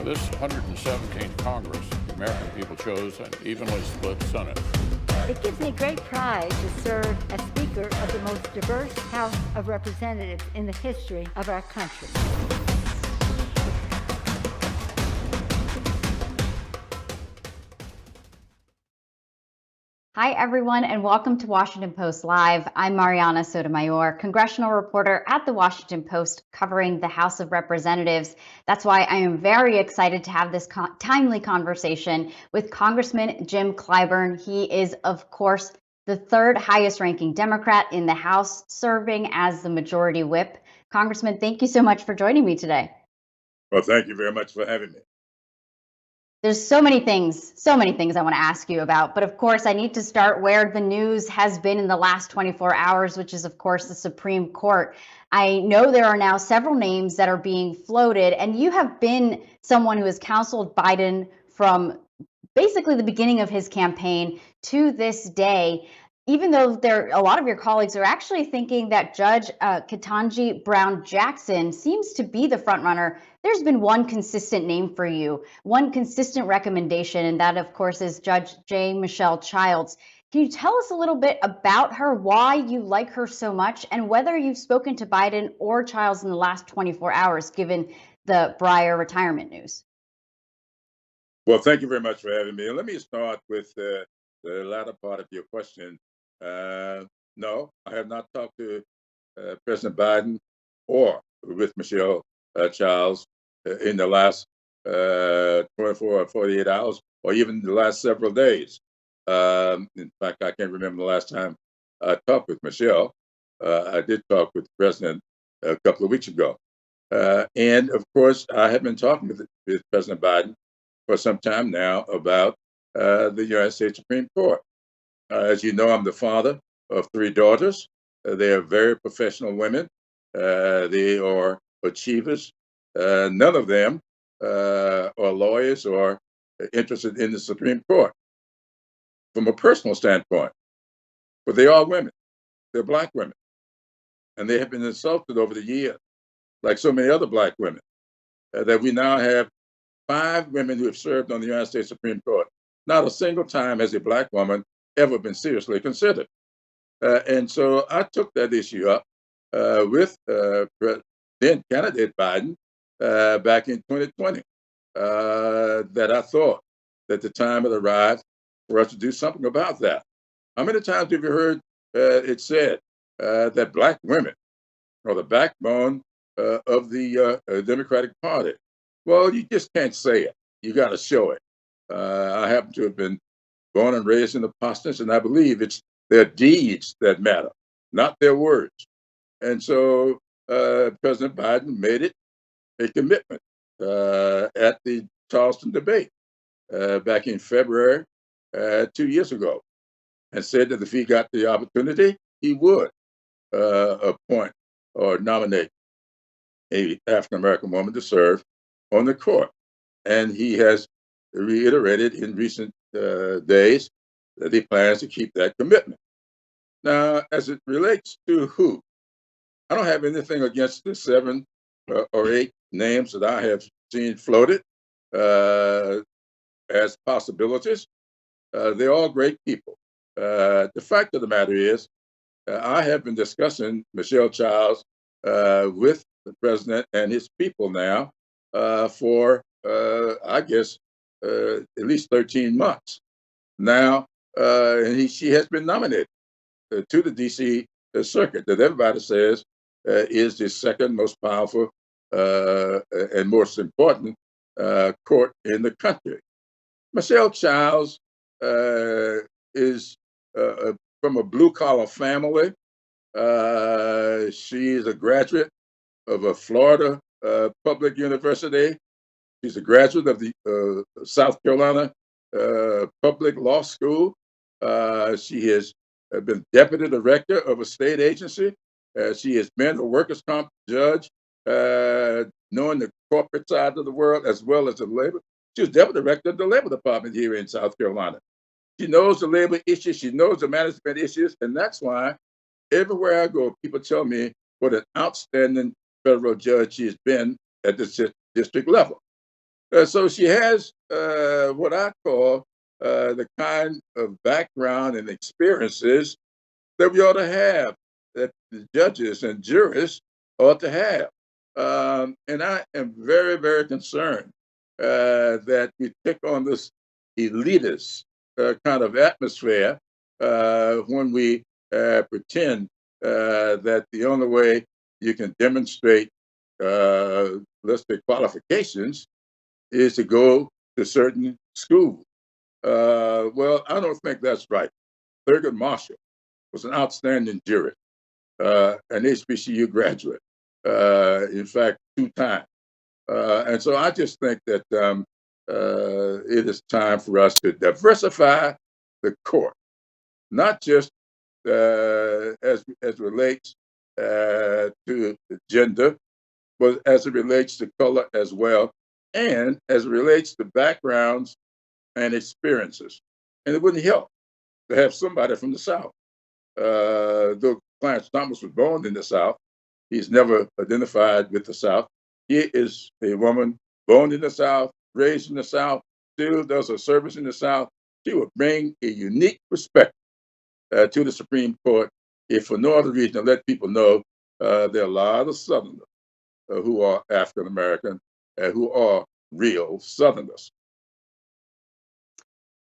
For this 117th Congress, the American people chose an evenly split Senate. It gives me great pride to serve as Speaker of the most diverse House of Representatives in the history of our country. Hi, everyone, and welcome to Washington Post Live. I'm Marianna Sotomayor, congressional reporter at the Washington Post covering the House of Representatives. That's why I am very excited to have this timely conversation with Congressman Jim Clyburn. He is, of course, the third highest ranking Democrat in the House, serving as the majority whip. Congressman, thank you so much for joining me today. Well, thank you very much for having me. There's so many things I want to ask you about, but of course I need to start where the news has been in the last 24 hours, which is of course the Supreme Court. I know there are now several names that are being floated, and you have been someone who has counseled Biden from basically the beginning of his campaign to this day. Even though a lot of your colleagues are actually thinking that Judge Ketanji Brown Jackson seems to be the front runner, there's been one consistent name for you, one consistent recommendation, and that, of course, is Judge J. Michelle Childs. Can you tell us a little bit about her, why you like her so much, and whether you've spoken to Biden or Childs in the last 24 hours, given the Breyer retirement news? Well, thank you very much for having me. Let me start with the latter part of your question. No, I have not talked to President Biden or with Michelle Childs in the last 24 or 48 hours, or even the last several days. In fact, I can't remember the last time I talked with Michelle. I did talk with the president a couple of weeks ago. And of course, I have been talking with President Biden for some time now about the United States Supreme Court. As you know, I'm the father of three daughters. They are very professional women. They are achievers. None of them are lawyers or interested in the Supreme Court from a personal standpoint. But they are women. They're Black women. And they have been insulted over the years, like so many other Black women, that we now have 5 women who have served on the United States Supreme Court. Not a single time has a Black woman ever been seriously considered. And so I took that issue up with then candidate Biden back in 2020, that I thought that the time had arrived for us to do something about that. How many times have you heard it said that Black women are the backbone of the Democratic Party? Well, you just can't say it. You got to show it. I happen to have been born and raised in the Parsonage, and I believe it's their deeds that matter, not their words. And so President Biden made it a commitment at the Charleston debate back in February 2 years ago, and said that if he got the opportunity, he would appoint or nominate a African-American woman to serve on the court. And he has reiterated in recent days that he plans to keep that commitment. Now, as it relates to who, I don't have anything against the 7 or 8 names that I have seen floated as possibilities. They're all great people. The fact of the matter is, I have been discussing Michelle Childs with the president and his people now for, I guess, at least 13 months. Now, she has been nominated to the D.C. circuit that everybody says is the second most powerful and most important court in the country. Michelle Childs is from a blue-collar family. She is a graduate of a Florida public university. She's a graduate of the South Carolina Public Law School. She has been deputy director of a state agency. She has been a workers' comp judge, knowing the corporate side of the world as well as the labor. She was deputy director of the Labor Department here in South Carolina. She knows the labor issues. She knows the management issues. And that's why everywhere I go, people tell me what an outstanding federal judge she has been at the district level. So she has what I call the kind of background and experiences that we ought to have, that the judges and jurists ought to have. And I am very, very concerned that we take on this elitist kind of atmosphere when we pretend that the only way you can demonstrate, let's say, qualifications is to go to certain schools. Well, I don't think that's right. Thurgood Marshall was an outstanding jurist, an HBCU graduate, in fact, 2 times. And so I just think that it is time for us to diversify the court, not just as relates to gender, but as it relates to color as well, and as it relates to backgrounds and experiences. And it wouldn't help to have somebody from the South. Though Clarence Thomas was born in the South, he's never identified with the South. He is a woman born in the South, raised in the South, still does her service in the South. She would bring a unique perspective to the Supreme Court, if for no other reason to let people know there are a lot of Southerners who are African American and who are real Southerners.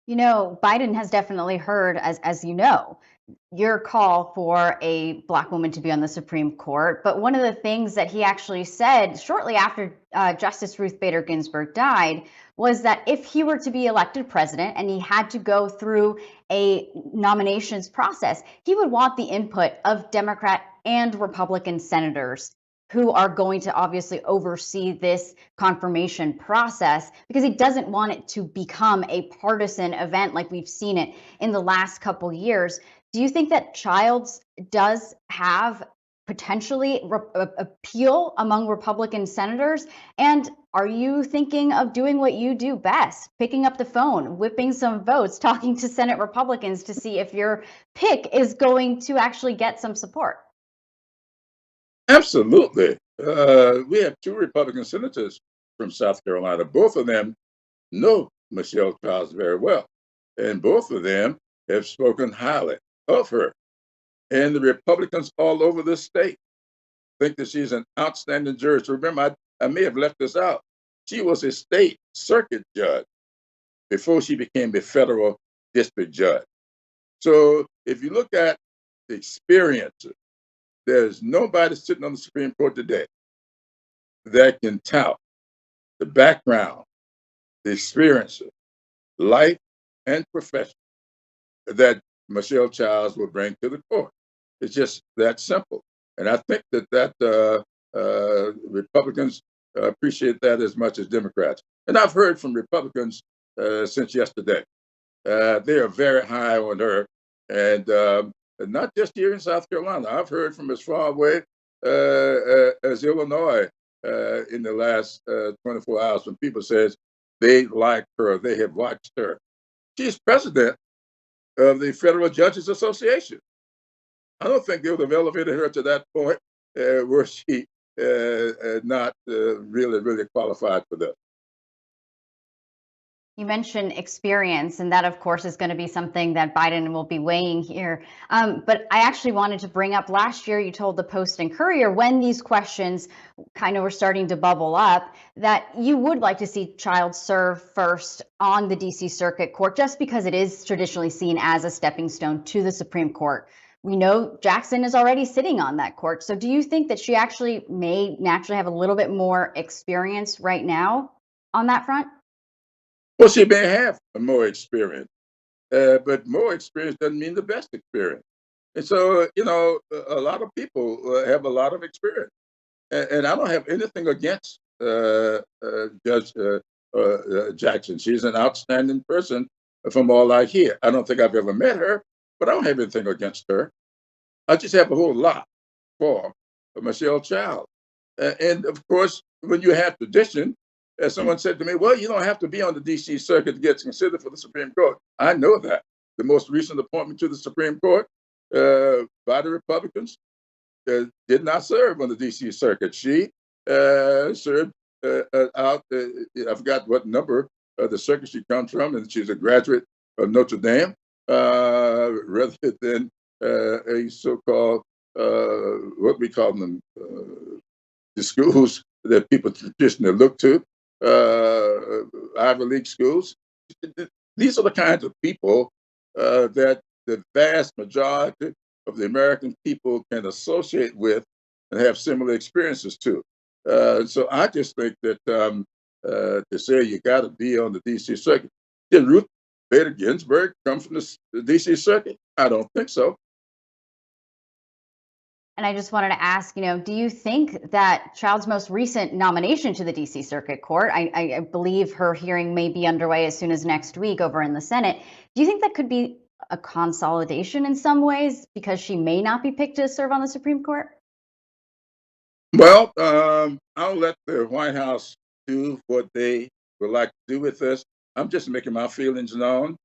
You know, Biden has definitely heard, as you know, your call for a Black woman to be on the Supreme Court. But one of the things that he actually said shortly after Justice Ruth Bader Ginsburg died was that if he were to be elected president and he had to go through a nominations process, he would want the input of Democrat and Republican senators who are going to obviously oversee this confirmation process, because he doesn't want it to become a partisan event like we've seen it in the last couple years. Do you think that Childs does have potentially appeal among Republican senators? And are you thinking of doing what you do best, picking up the phone, whipping some votes, talking to Senate Republicans to see if your pick is going to actually get some support? Absolutely. We have 2 Republican senators from South Carolina. Both of them know Michelle Childs very well, and both of them have spoken highly of her. And the Republicans all over the state think that she's an outstanding jurist. Remember, I may have left this out. She was a state circuit judge before she became a federal district judge. So if you look at the experiences, there's nobody sitting on the Supreme Court today that can tout the background, the experiences, life and profession that Michelle Childs will bring to the court. It's just that simple. And I think that Republicans appreciate that as much as Democrats. And I've heard from Republicans since yesterday. They are very high on her. And not just here in South Carolina. I've heard from as far away as Illinois in the last 24 hours when people says they like her, they have watched her. She's president of the Federal Judges Association. I don't think they would have elevated her to that point were she not really qualified for that. You mentioned experience, and that, of course, is going to be something that Biden will be weighing here. But I actually wanted to bring up last year, you told the Post and Courier when these questions kind of were starting to bubble up that you would like to see Childs serve first on the D.C. Circuit Court, just because it is traditionally seen as a stepping stone to the Supreme Court. We know Jackson is already sitting on that court. So do you think that she actually may naturally have a little bit more experience right now on that front? Well, she may have more experience, but more experience doesn't mean the best experience. And so, a lot of people have a lot of experience. And I don't have anything against Judge Jackson. She's an outstanding person from all I hear. I don't think I've ever met her, but I don't have anything against her. I just have a whole lot for Michelle Childs. And of course, when you have tradition, as someone said to me, well, you don't have to be on the D.C. Circuit to get considered for the Supreme Court. I know that. The most recent appointment to the Supreme Court by the Republicans did not serve on the D.C. Circuit. She served out. I forgot what number the circuit she comes from, and she's a graduate of Notre Dame, rather than a so-called what we call them, the schools that people traditionally look to, Ivy League schools. These are the kinds of people that the vast majority of the American people can associate with and have similar experiences to. So I just think that to say you got to be on the D.C. circuit, did Ruth Bader Ginsburg come from the D.C. circuit? I don't think so. And I just wanted to ask, do you think that Child's most recent nomination to the DC Circuit Court, I believe her hearing may be underway as soon as next week over in the Senate. Do you think that could be a consolidation in some ways because she may not be picked to serve on the Supreme Court? Well, I'll let the White House do what they would like to do with this. I'm just making my feelings known.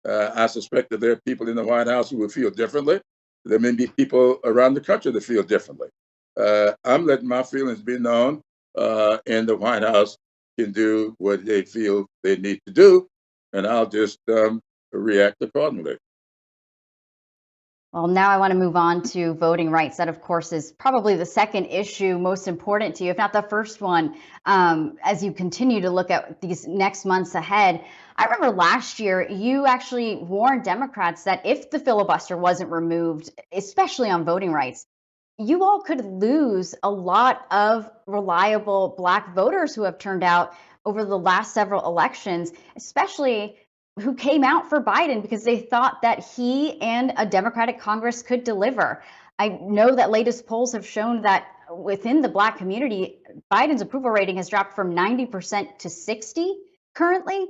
I suspect that there are people in the White House who would feel differently. There may be people around the country that feel differently. I'm letting my feelings be known, and the White House can do what they feel they need to do, and I'll just react accordingly. Well, now I want to move on to voting rights. That, of course, is probably the second issue most important to you, if not the first one, as you continue to look at these next months ahead. I remember last year you actually warned Democrats that if the filibuster wasn't removed, especially on voting rights, you all could lose a lot of reliable Black voters who have turned out over the last several elections, especially who came out for Biden because they thought that he and a Democratic Congress could deliver. I know that latest polls have shown that within the Black community, Biden's approval rating has dropped from 90% to 60 currently.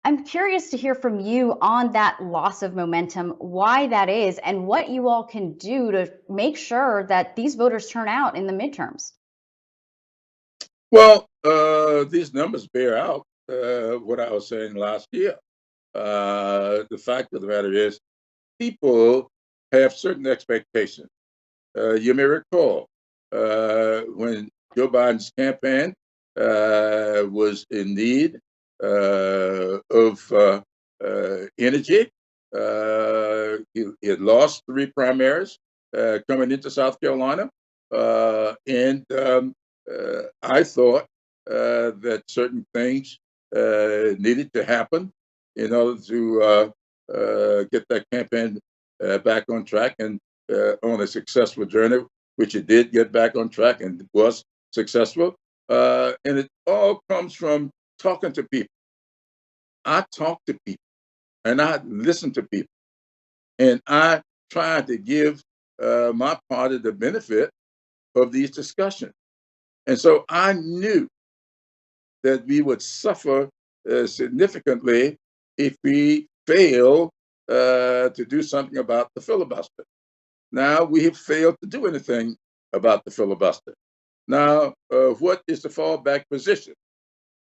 I'm curious to hear from you on that loss of momentum, why that is, and what you all can do to make sure that these voters turn out in the midterms. Well, these numbers bear out what I was saying last year. The fact of the matter is, people have certain expectations. You may recall when Joe Biden's campaign was in need of energy. He had lost 3 primaries coming into South Carolina, and I thought that certain things needed to happen in order to get that campaign back on track and on a successful journey, which it did get back on track and was successful. And it all comes from talking to people. I talk to people and I listen to people, and I try to give my party the benefit of these discussions. And so I knew that we would suffer significantly if we fail to do something about the filibuster. Now we have failed to do anything about the filibuster. Now, what is the fallback position?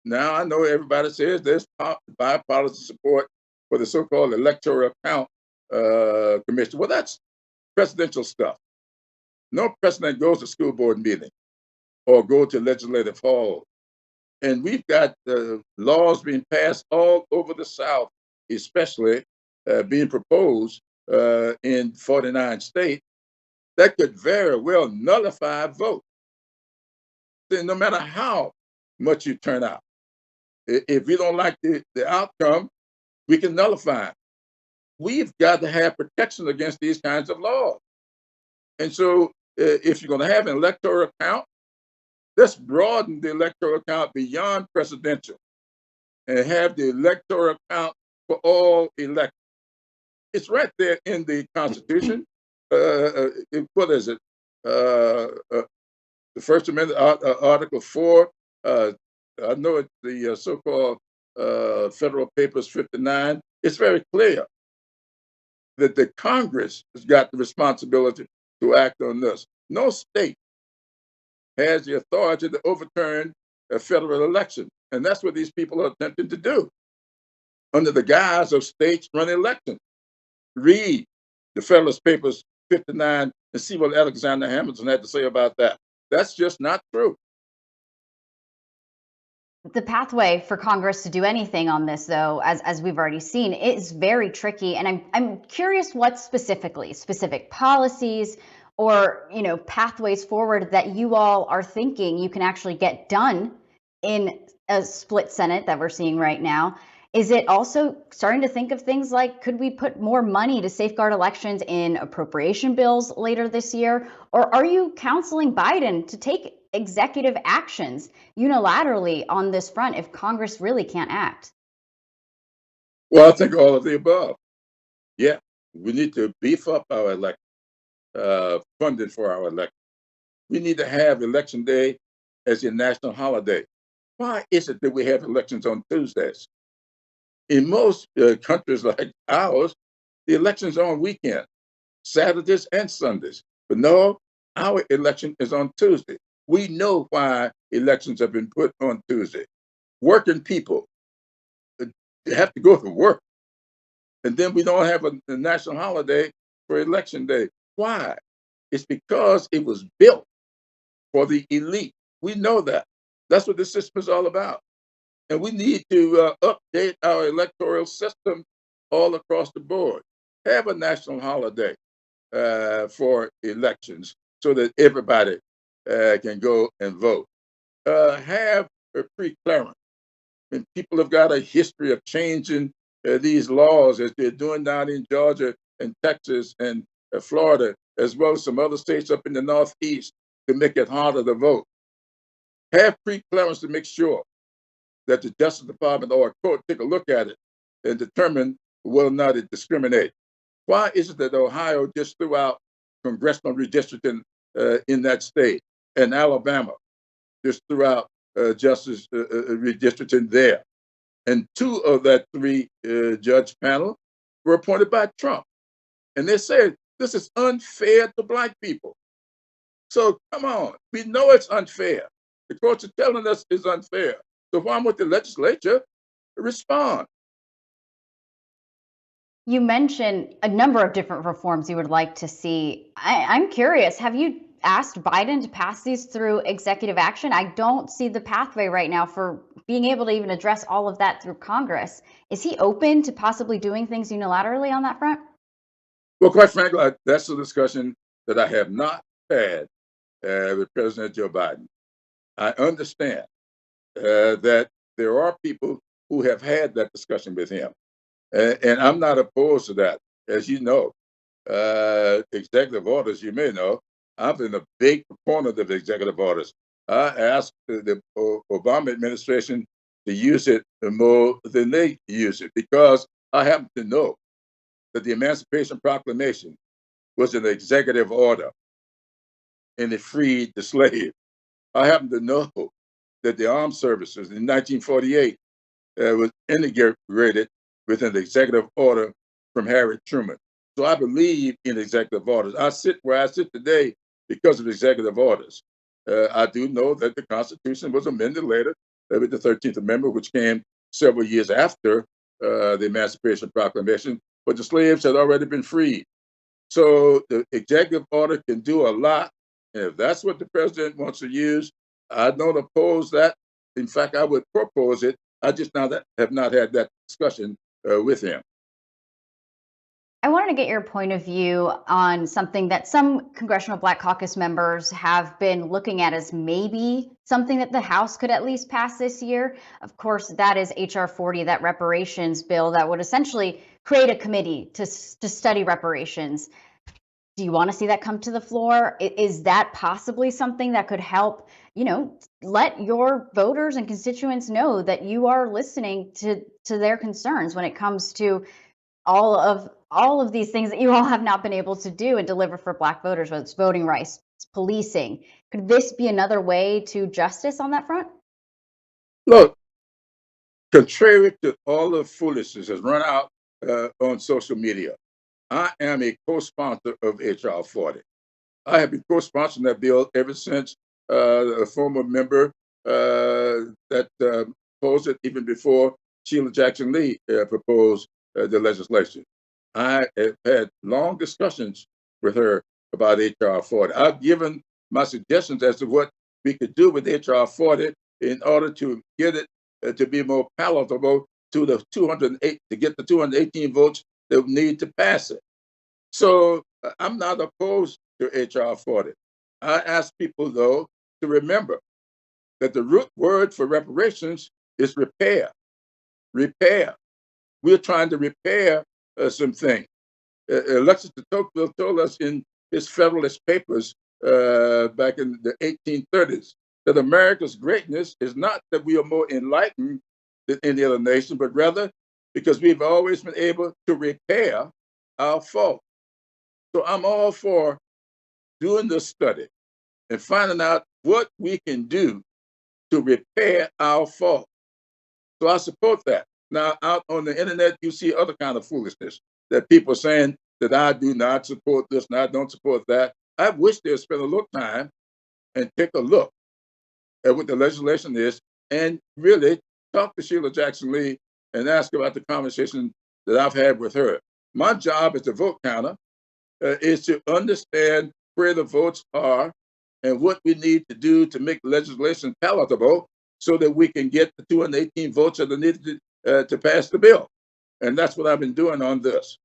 Now I know everybody says there's bipartisan support for the so-called electoral count commission. Well, that's presidential stuff. No president goes to school board meeting or go to legislative hall. And we've got laws being passed all over the South, especially being proposed in 49 states that could very well nullify a vote. Then no matter how much you turn out, if we don't like the outcome, we can nullify it. We've got to have protection against these kinds of laws. And so if you're going to have an electoral count, let's broaden the electoral count beyond presidential and have the electoral count for all elections. It's right there in the Constitution. What is it? The First Amendment, Article 4. I know it's the so-called Federal Papers 59. It's very clear that the Congress has got the responsibility to act on this. No state has the authority to overturn a federal election. And that's what these people are attempting to do under the guise of states running elections. Read the Federalist Papers 59 and see what Alexander Hamilton had to say about that. That's just not true. The pathway for Congress to do anything on this, though, as we've already seen, is very tricky. And I'm curious what specific policies or pathways forward that you all are thinking you can actually get done in a split Senate that we're seeing right now. Is it also starting to think of things like, could we put more money to safeguard elections in appropriation bills later this year? Or are you counseling Biden to take executive actions unilaterally on this front if Congress really can't act? Well, I think all of the above. Yeah, we need to beef up our funding for our election. We need to have election day as a national holiday. Why is it that we have elections on Tuesdays? In most countries like ours, the elections are on weekends, Saturdays and Sundays. But no, our election is on Tuesday. We know why elections have been put on Tuesday. Working people have to go to work. And then we don't have a national holiday for election day. Why? It's because it was built for the elite. We know that. That's what the system is all about. And we need to update our electoral system all across the board. Have a national holiday for elections so that everybody can go and vote. Have a pre-clearance. And people have got a history of changing these laws as they're doing down in Georgia and Texas and Florida, as well as some other states up in the Northeast to make it harder to vote. Have pre-clearance to make sure that the Justice Department or a court take a look at it and determine whether or not it discriminates. Why is it that Ohio just threw out congressional redistricting in that state, and Alabama just threw out justice redistricting there? And two of that three judge panel were appointed by Trump. And they said, this is unfair to Black people. So come on, we know it's unfair. The courts are telling us it's unfair. So why won't the legislature respond? You mentioned a number of different reforms you would like to see. I'm curious, have you asked Biden to pass these through executive action? I don't see the pathway right now for being able to even address all of that through Congress. Is he open to possibly doing things unilaterally on that front? Well, quite frankly, that's a discussion that I have not had with President Joe Biden. I understand that there are people who have had that discussion with him. And I'm not opposed to that. As you know, executive orders, you may know, I've been a big proponent of executive orders. I asked the Obama administration to use it more than they use it because I happen to know that the Emancipation Proclamation was an executive order and it freed the slave. I happen to know that the armed services in 1948 was integrated with an executive order from Harry Truman. So I believe in executive orders. I sit where I sit today because of executive orders. I do know that the Constitution was amended later with the 13th Amendment, which came several years after the Emancipation Proclamation, but the slaves had already been freed. So the executive order can do a lot. And if that's what the president wants to use, I don't oppose that. In fact, I would propose it. I just have not had that discussion with him. I wanted to get your point of view on something that some Congressional Black Caucus members have been looking at as maybe something that the House could at least pass this year. Of course, that is H.R. 40, that reparations bill that would essentially create a committee to study reparations. Do you want to see that come to the floor? Is that possibly something that could help, let your voters and constituents know that you are listening to their concerns when it comes to all of these things that you all have not been able to do and deliver for Black voters, whether it's voting rights, it's policing? Could this be another way to justice on that front? Look, contrary to all the foolishness that's run out on social media, I am a co-sponsor of H.R. 40. I have been co-sponsoring that bill ever since a former member that proposed it, even before Sheila Jackson Lee proposed the legislation. I have had long discussions with her about H.R. 40. I've given my suggestions as to what we could do with H.R. 40 in order to get it to be more palatable to the 208, to get the 218 votes that we need to pass it. So I'm not opposed to HR 40. I ask people, though, to remember that the root word for reparations is repair. Repair. We're trying to repair some things. Alexis de Tocqueville told us in his Federalist Papers back in the 1830s that America's greatness is not that we are more enlightened than any other nation, but rather because we've always been able to repair our fault. So I'm all for doing this study and finding out what we can do to repair our fault. So I support that. Now, out on the internet, you see other kind of foolishness that people are saying that I do not support this and I don't support that. I wish they'd spend a little time and take a look at what the legislation is and really talk to Sheila Jackson Lee and ask about the conversation that I've had with her. My job as a vote counter is to understand where the votes are and what we need to do to make legislation palatable so that we can get the 218 votes that are needed to pass the bill. And that's what I've been doing on this.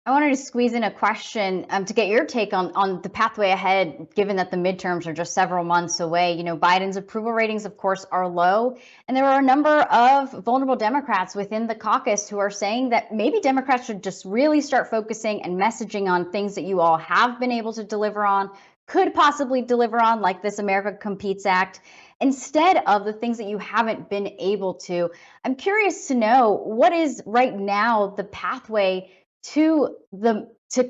I wanted to squeeze in a question to get your take on the pathway ahead, given that the midterms are just several months away. You know, Biden's approval ratings, of course, are low. And there are a number of vulnerable Democrats within the caucus who are saying that maybe Democrats should just really start focusing and messaging on things that you all have been able to deliver on, could possibly deliver on, like this America Competes Act, instead of the things that you haven't been able to. I'm curious to know, what is right now the pathway to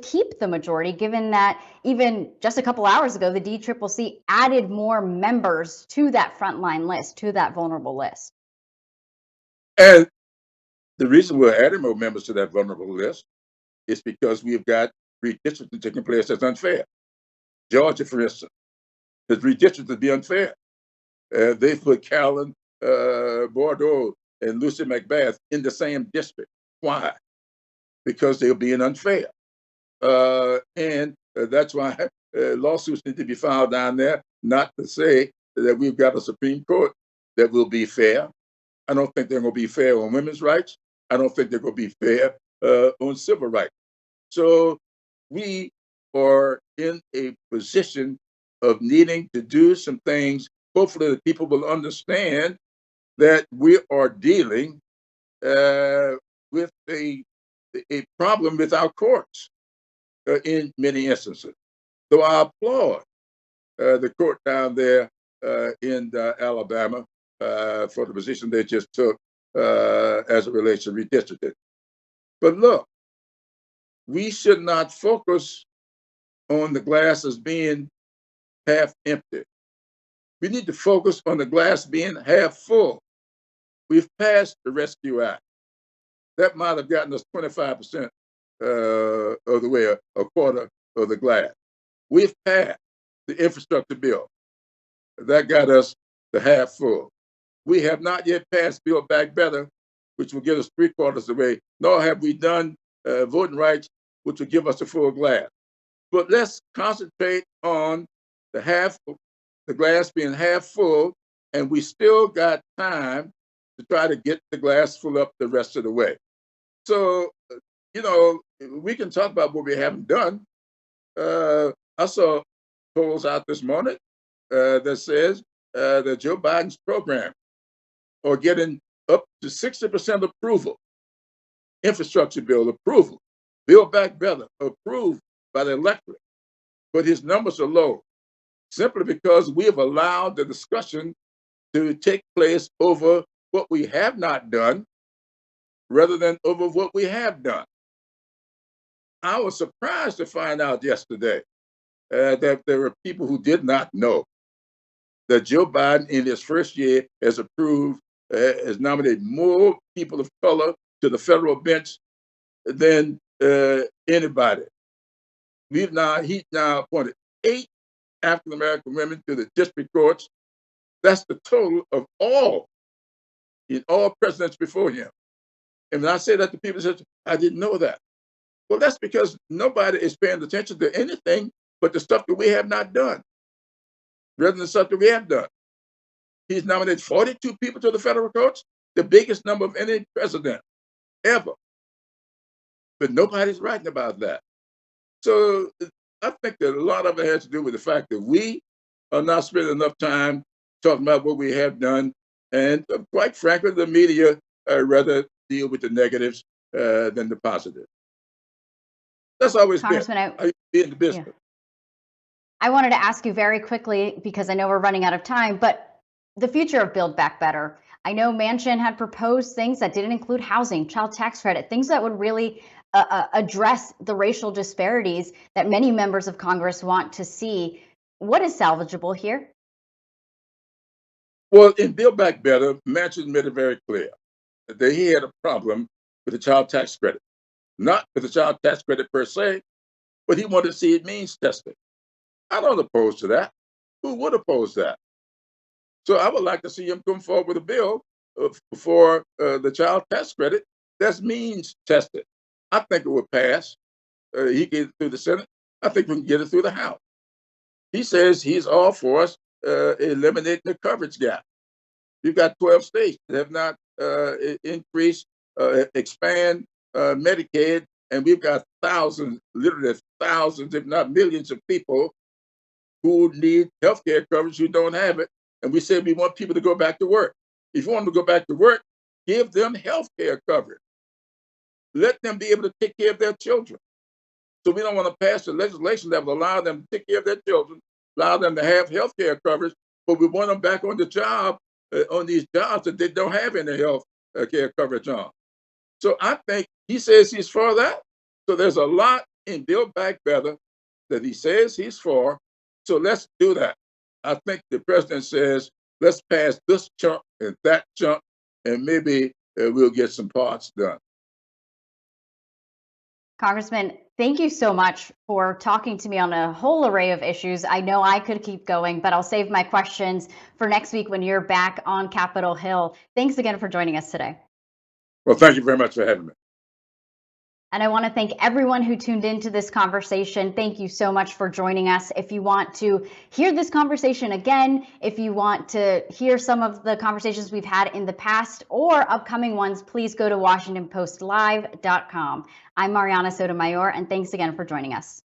keep the majority, given that even just a couple hours ago, the D-S-C added more members to that frontline list, to that vulnerable list? And the reason we're adding more members to that vulnerable list is because we've got redistricting taking place that's unfair. Georgia, for instance, has redistricted to be unfair. They put Carolyn Bordeaux and Lucy McBath in the same district. Why? Because they're being unfair. And that's why lawsuits need to be filed down there, not to say that we've got a Supreme Court that will be fair. I don't think they're going to be fair on women's rights. I don't think they're going to be fair on civil rights. So we are in a position of needing to do some things. Hopefully the people will understand that we are dealing with a problem with our courts in many instances. So I applaud the court down there in Alabama for the position they just took as it relates to redistricting. But look, we should not focus on the glass as being half empty. We need to focus on the glass being half full. We've passed the Rescue Act. That might have gotten us 25% of the way, a quarter of the glass. We've passed the infrastructure bill. That got us the half full. We have not yet passed Build Back Better, which will get us 3/4 of the way, nor have we done voting rights, which will give us the full glass. But let's concentrate on the glass being half full, and we still got time to try to get the glass full up the rest of the way. So, you know, we can talk about what we haven't done. I saw polls out this morning that says that Joe Biden's program are getting up to 60% approval. Infrastructure bill approval. Build Back Better approved by the electorate. But his numbers are low, simply because we have allowed the discussion to take place over what we have not done rather than over what we have done. I was surprised to find out yesterday that there were people who did not know that Joe Biden in his first year has nominated more people of color to the federal bench than anybody. He's now appointed 8 African-American women to the district courts. That's the total of all presidents before him. And when I say that to people, they say, I didn't know that. Well, that's because nobody is paying attention to anything but the stuff that we have not done, rather than the stuff that we have done. He's nominated 42 people to the federal courts, the biggest number of any president ever. But nobody's writing about that. So I think that a lot of it has to do with the fact that we are not spending enough time talking about what we have done. And quite frankly, the media rather deal with the negatives than the positive. That's always been how you be in the business. Yeah. I wanted to ask you very quickly, because I know we're running out of time, but the future of Build Back Better. I know Manchin had proposed things that didn't include housing, child tax credit, things that would really address the racial disparities that many members of Congress want to see. What is salvageable here? Well, in Build Back Better, Manchin made it very clear that he had a problem with the child tax credit. Not with the child tax credit per se, but he wanted to see it means tested. I don't oppose to that. Who would oppose that? So I would like to see him come forward with a bill for the child tax credit that's means tested. I think it would pass. He get it through the Senate. I think we can get it through the House. He says he's all for us eliminating the coverage gap. You've got 12 states that have not increased, expand Medicaid, and we've got thousands, literally thousands, if not millions of people who need health care coverage who don't have it. And we said we want people to go back to work. If you want them to go back to work, give them health care coverage. Let them be able to take care of their children. So we don't want to pass the legislation that will allow them to take care of their children, allow them to have health care coverage, but we want them back on the job, on these jobs that they don't have any health care coverage on. So I think he says he's for that. So there's a lot in Build Back Better that he says he's for. So let's do that. I think the president says, let's pass this chunk and that chunk, and maybe we'll get some parts done. Congressman, thank you so much for talking to me on a whole array of issues. I know I could keep going, but I'll save my questions for next week when you're back on Capitol Hill. Thanks again for joining us today. Well, thank you very much for having me. And I want to thank everyone who tuned into this conversation. Thank you so much for joining us. If you want to hear this conversation again, if you want to hear some of the conversations we've had in the past or upcoming ones, please go to WashingtonPostLive.com. I'm Marianna Sotomayor, and thanks again for joining us.